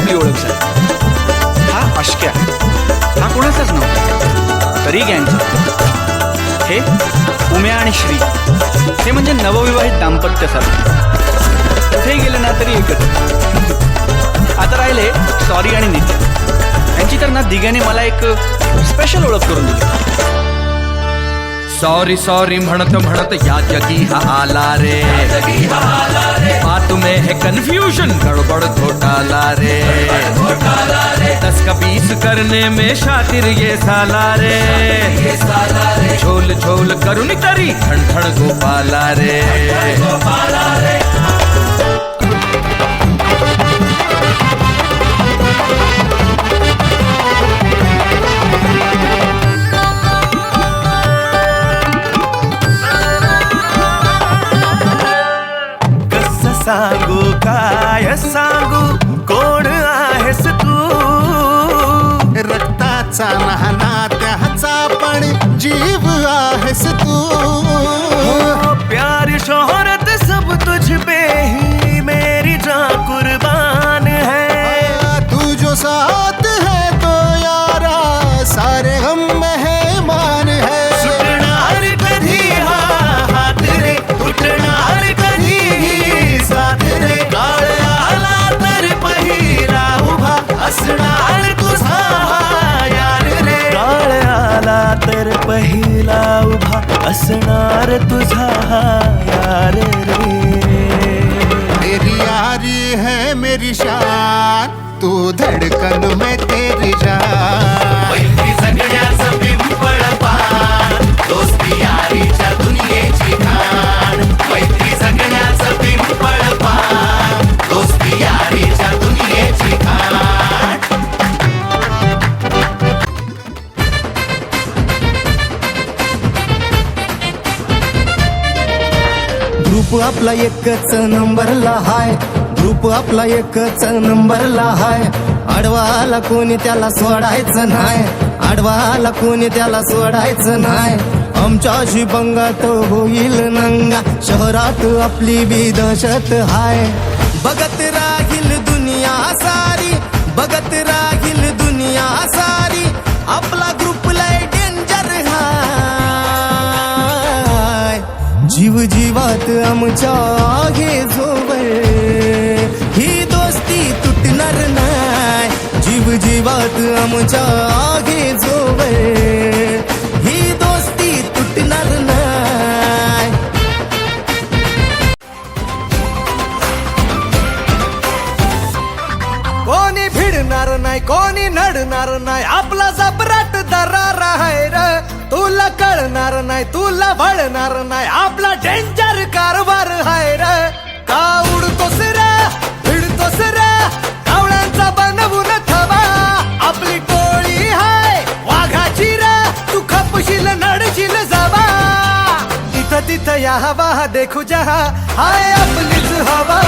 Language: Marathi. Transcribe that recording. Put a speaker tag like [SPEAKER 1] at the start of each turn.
[SPEAKER 1] आपली ओळख झाली. हा अश्क्या, हा कोणाचाच नव्हता, तरी गँगचा. हे उम्या आणि श्री, हे म्हणजे नवविवाहित दाम्पत्य सारखं. कुठेही गेले ना तरी एकच. आता राहिले सॉरी आणि नित्या. यांची तर ना दिग्याने मला एक स्पेशल ओळख करून दिली.
[SPEAKER 2] सॉरी सॉरी म्हणत म्हणत या जगी हा आला रे, बात में है कंफ्यूजन, गड़बड़ घोटाला रे. 10 का 20 करने में शातिर ये साला रे. झोल झोल करुण करी ठण ठण गोपाला रे.
[SPEAKER 3] सांगू काय सांगू, कोण आहेस तू?
[SPEAKER 4] रक्ताचा नाना त्याचा पण जीव आहेस तू.
[SPEAKER 3] प्यार शोहरत सब तुझ पे ही मेरी जान कुर्बान है.
[SPEAKER 4] तू जो साथ है तो यारा सारे हम मेहमान है.
[SPEAKER 3] सुटणार कधी हा हात रे, उठणार कधी साथ रे. काळ आला तर पहिला उभा असणार तुझा यार रे. काळ आला तर पहिला उभा असणार तुझा यार रे.
[SPEAKER 4] तेरी यारी है मेरी शान, तू धड़कन में तेरी जान.
[SPEAKER 3] मैत्री सगळ्याचं पिंपळ पान, दोस्ती यारीच्या दुनियेची खाण. मैत्री सगळ्याचं पिंपळ पान, दोस्ती यारीच्या दुनियेची खाण.
[SPEAKER 5] ग्रुप आपला एकच नंबरला हाय, ग्रुप आपला एकच नंबरला हाय. आडवाला कोणी त्याला सोडायचं नाही, आडवाला कोणी त्याला सोडायचं नाही. आमच्याशी पंगात होईल नंगा, शहरात आपली बी दहशत हाय. बघत राहील दुनिया सारी, बघत राहील दुनिया सारी. आपला ग्रुप लय डेंजर हाय. जीव जीवात आमच्या आहे जोवर, ही दोस्ती तुटणार नाही. जीव जीवात आमच्या आहे जोवर, ही दोस्ती तुटणार नाही.
[SPEAKER 3] कोणी भिडणार नाही, कोणी नडणार नाही. आपला जबराट दरार आहे र. तुला कळणार नाही, तुला वळणार नाही. आपला डेंजर कारभार आहे र. का उडतोस रे, भिडतोस रे, कावळ्यांचा बनवून थवा. आपली टोळी हाय वाघाची रे, तू खपशील नडशील जावा. तिथं तिथं या हवा देखू जहा, हाय आपलीच हवा.